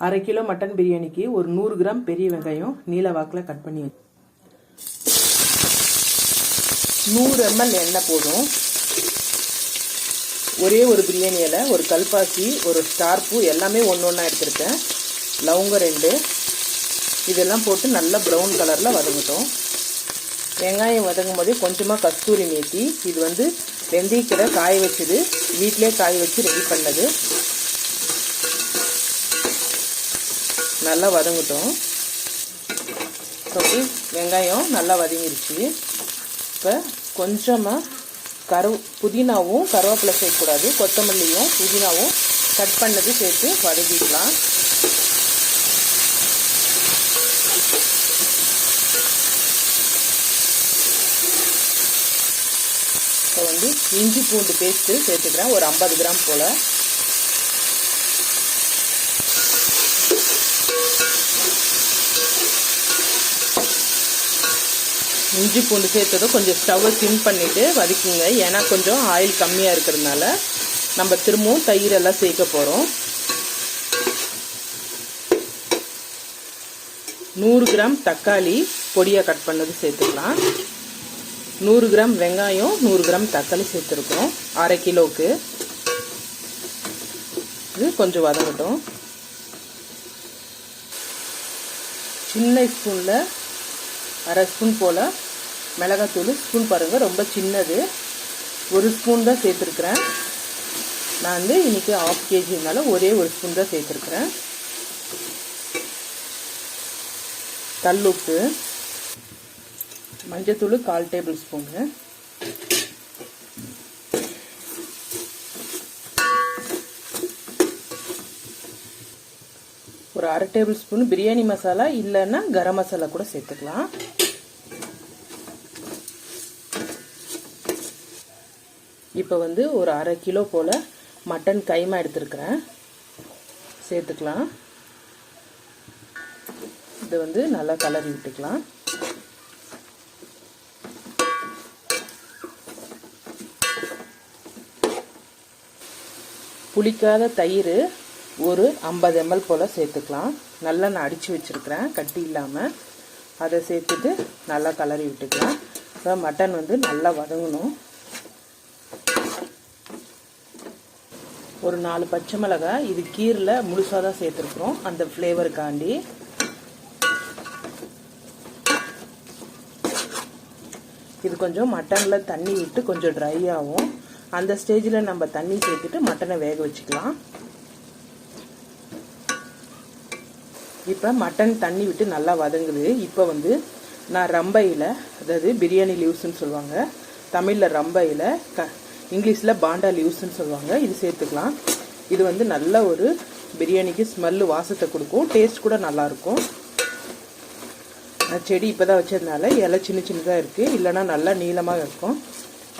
1/2 kilo mutton பிரியாணிக்கு ஒரு 100 gram பெரிய வெங்காயம் நீல வாக்கில் கட் பண்ணி 100 ml எண்ணெய் போதும். ஒரே ஒரு பிரியாணி இலை, ஒரு கல்பாசி, ஒரு ஸ்டார் பூ எல்லாமே ஒன்றா எடுத்துருக்கேன். லவங்கம் 2 இதெல்லாம் போட்டு நல்லா ப்ரௌன் கலரில் வதங்கட்டும். வெங்காயம் வதங்கும் போதே கொஞ்சமாக கஸ்தூரி மேத்தி, இது வந்து வெந்தயக்கீரை காய வச்சது, வீட்டிலே காய வச்சு ரெடி பண்ணது. நல்லா வதங்கட்டும். வெங்காயம் நல்லா வதங்கிருச்சு. இப்போ கொஞ்சமாக புதினாவும் கருவேப்பிலை சேர்க்கக்கூடாது, கொத்தமல்லியும் புதினாவும் கட் பண்ணது சேர்த்து வதக்கிக்கலாம். இப்போ வந்து இஞ்சி பூண்டு பேஸ்ட்டு சேர்த்துக்கிறேன், ஒரு 50 கிராம் போல். இஞ்சி பூண்டு சேர்த்ததும் கொஞ்சம் ஸ்டவ்வை சிம் பண்ணிவிட்டு வதக்குங்க. ஏன்னா கொஞ்சம் ஆயில் கம்மியாக இருக்கிறதுனால நம்ம திரும்பவும் தயிர் எல்லாம் சேர்க்க போகிறோம். 100 கிராம் தக்காளி பொடியாக கட் பண்ணது சேர்த்துக்கலாம். 100 கிராம் வெங்காயம், 100 கிராம் தக்காளி சேர்த்துருக்கோம் 1/2 கிலோவுக்கு. இது கொஞ்சம் வதங்கட்டும். சின்ன ஸ்பூனில் 1/2 ஸ்பூன் போல் மிளகாத்தூள், ஸ்பூன் பாருங்கள் ரொம்ப சின்னது, 1 ஸ்பூன் தான் சேர்த்துருக்குறேன். நான் வந்து இன்றைக்கி 1/2 kgனால ஒரே 1 ஸ்பூன் தான் சேர்த்துருக்குறேன். கல்லுப்பு, மஞ்சத்தூள் 1/4 டேபிள் ஸ்பூனு, ஒரு 1/2 டேபிள் ஸ்பூன் பிரியாணி மசாலா, இல்லைன்னா கரம் மசாலா கூட சேர்த்துக்கலாம். இப்போ வந்து ஒரு 1/2 கிலோ போல் மட்டன் கைமா எடுத்துருக்கிறேன், சேர்த்துக்கலாம். இதை வந்து நல்லா கலரி விட்டுக்கலாம். புளிக்காத தயிர் ஒரு 50 ml போல் சேர்த்துக்கலாம். நல்லா நான் அடித்து வச்சுருக்கிறேன் கட்டி இல்லாமல், அதை சேர்த்துட்டு நல்லா கலரி விட்டுக்கலாம். இப்போ மட்டன் வந்து நல்லா வதங்கணும். ஒரு 4 பச்சை மிளகாய், இது கீரில் முழுசாக தான் சேர்த்துருக்குறோம் அந்த ஃப்ளேவருக்காண்டி. இது கொஞ்சம் மட்டனில் தண்ணி விட்டு கொஞ்சம் ட்ரை ஆகும். அந்த ஸ்டேஜில் நம்ம தண்ணி சேர்த்துட்டு மட்டனை வேக வச்சுக்கலாம். இப்போ மட்டன் தண்ணி விட்டு நல்லா வதங்குது. இப்போ வந்து நான் ரம்பையில், அதாவது பிரியாணி லீவ்ஸ்ன்னு சொல்லுவாங்க, தமிழில் ரம்பையில், இங்கிலீஷில் பாண்டா லீவ்ஸ்ன்னு சொல்லுவாங்க, இது சேர்த்துக்கலாம். இது வந்து நல்ல ஒரு பிரியாணிக்கு ஸ்மெல்லு வாசத்தை கொடுக்கும், டேஸ்ட் கூட நல்லாயிருக்கும். செடி இப்போ தான் வச்சதுனால இலை சின்ன சின்னதாக இருக்குது, இல்லைனா நல்லா நீளமாக இருக்கும்.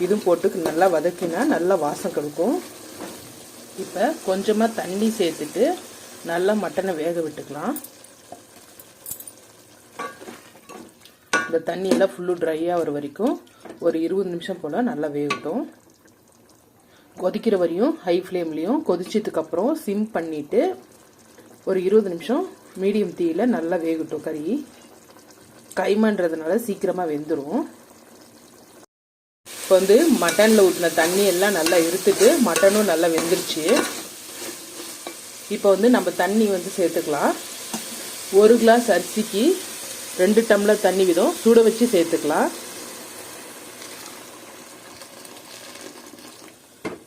இதுவும் போட்டு நல்லா வதக்கினா நல்லா வாசம் கொடுக்கும். இப்போ கொஞ்சமாக தண்ணி சேர்த்துட்டு நல்லா மட்டனை வேக விட்டுக்கலாம். இந்த தண்ணியெல்லாம் ஃபுல்லு ட்ரை ஆகிற வரைக்கும் ஒரு 20 நிமிஷம் போல் நல்லா வேகட்டும். கொதிக்கிற வரையும் ஹை ஃப்ளேம்லேயும், கொதிச்சதுக்கப்புறம் சிம் பண்ணிவிட்டு ஒரு 20 நிமிஷம் மீடியம் தீயில் நல்லா வேகட்டும். கறி கைமான்றதுனால சீக்கிரமாக வெந்துடும். இப்போ வந்து மட்டனில் ஊற்றின தண்ணி எல்லாம் நல்லா இருத்துட்டு மட்டனும் நல்லா வெந்துருச்சு. இப்போ வந்து நம்ம தண்ணி வந்து சேர்த்துக்கலாம். 1 கிளாஸ் அரிசிக்கு 2 டம்ளர் தண்ணி விதம் சுட வச்சு சேர்த்துக்கலாம்.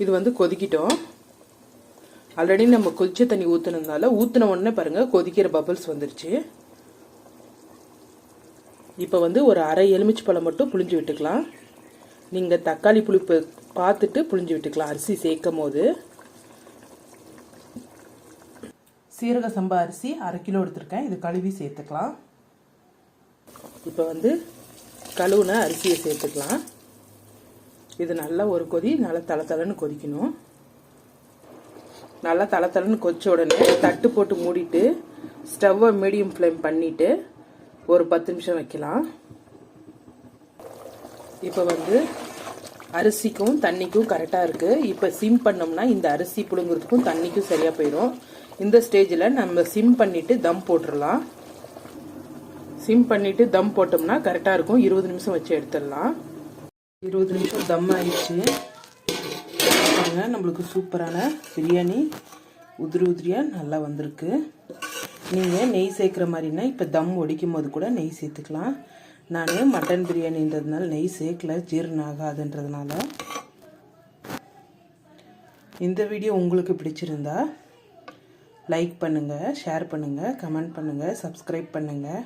இது வந்து கொதிக்கிட்டோம். ஆல்ரெடி நம்ம கொதிச்ச தண்ணி ஊற்றுனதுனால ஊற்றின உடனே பாருங்கள் கொதிக்கிற பபிள்ஸ் வந்துருச்சு. இப்போ வந்து ஒரு 1/2 எலுமிச்சை பழம் மட்டும் புளிஞ்சு விட்டுக்கலாம். நீங்கள் தக்காளி புளிப்பு பார்த்துட்டு புளிஞ்சு விட்டுக்கலாம் அரிசி சேர்க்கும் போது. சீரக சம்பா அரிசி 1/2 கிலோ எடுத்திருக்கேன், இது கழுவி சேர்த்துக்கலாம். இப்போ வந்து கழுவுன அரிசியை சேர்த்துக்கலாம். இது நல்லா ஒரு கொதி நல்லா தளத்தளன்னு கொதிக்கணும். நல்லா தளத்தளன்னு கொதிச்ச உடனே தட்டு போட்டு மூடிட்டு ஸ்டவ்வை மீடியம் ஃப்ளேம் பண்ணிவிட்டு ஒரு 10 நிமிஷம் வைக்கலாம். இப்போ வந்து அரிசிக்கும் தண்ணிக்கும் கரெக்டாக இருக்குது. இப்போ சிம் பண்ணோம்னா இந்த அரிசி புழுங்குறதுக்கும் தண்ணிக்கும் சரியாக போயிடும். இந்த ஸ்டேஜில் நம்ம சிம் பண்ணிவிட்டு தம் போட்டுடலாம். சிம் பண்ணிவிட்டு தம் போட்டோம்னா கரெக்டாக இருக்கும். 20 நிமிஷம் வச்சு எடுத்துடலாம். 20 நிமிஷம் தம் ஆயிடுச்சு. பாருங்க, நம்மளுக்கு சூப்பரான பிரியாணி உதிரி உதிரியாக நல்லா வந்திருக்கு. நீங்கள் நெய் சேர்க்குற மாதிரின்னா இப்போ தம் ஒடிக்கும் போது கூட நெய் சேர்த்துக்கலாம். நான் மட்டன் பிரியாணின்றதுனால நெய் சேர்க்கல, ஜீரணம் ஆகாதுன்றதுனால. இந்த வீடியோ உங்களுக்கு பிடிச்சிருந்தா லைக் பண்ணுங்கள், ஷேர் பண்ணுங்கள், கமெண்ட் பண்ணுங்கள், சப்ஸ்கிரைப் பண்ணுங்கள்.